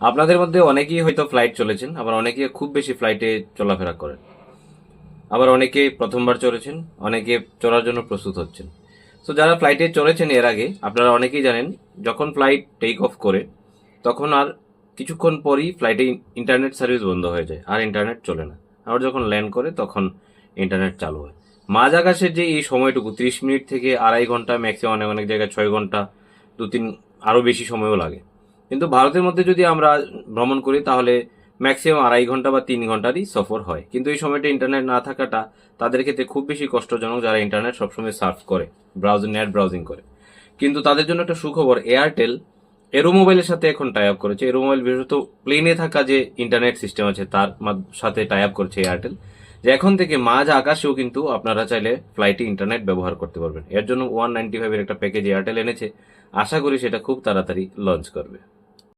আপনাদের মধ্যে অনেকেই হয়তো ফ্লাইট চলেছেন, আবার অনেকে খুব বেশি ফ্লাইটে চলাফেরা করেন, আবার অনেকে প্রথমবার চড়েছেন, অনেকে চড়ার জন্য প্রস্তুত হচ্ছেন। তো যারা ফ্লাইটে চড়েছেন এর আগে, আপনারা অনেকেই জানেন যখন ফ্লাইট টেক অফ করে তখন আর কিছুক্ষণ পরই ফ্লাইটে ইন্টারনেট সার্ভিস বন্ধ হয়ে যায়, আর ইন্টারনেট চলে না। আবার যখন ল্যান্ড করে তখন ইন্টারনেট চালু হয়। মাঝ আকাশের যে এই সময়টুকু 30 মিনিট থেকে আড়াই ঘন্টা, ম্যাক্সিমাম অনেক অনেক জায়গায় 6 ঘন্টা, 2-3 আরও বেশি সময়ও লাগে। কিন্তু ভারতের মধ্যে যদি আমরা ভ্রমণ করি তাহলে ম্যাক্সিমাম আড়াই ঘন্টা বা 3 ঘন্টারই সফর হয়। কিন্তু এই সময়টা ইন্টারনেট না থাকাটা তাদের ক্ষেত্রে খুব বেশি কষ্টজনক, যারা ইন্টারনেট সবসময় সার্চ করে, নেট ব্রাউজিং করে। কিন্তু তাদের জন্য একটা সুখবর, এয়ারটেল এরো মোবাইলের সাথে এখন টাই আপ করেছে। এরো মোবাইল বিশেষত প্লেনে থাকা যে ইন্টারনেট সিস্টেম আছে তার সাথে টাই আপ করছে এয়ারটেল, যে এখন থেকে মাঝ আকাশেও কিন্তু আপনারা চাইলে ফ্লাইটে ইন্টারনেট ব্যবহার করতে পারবেন। এর জন্য 195 এর একটা প্যাকেজ এয়ারটেল এনেছে। আশা করি সেটা খুব তাড়াতাড়ি লঞ্চ করবে।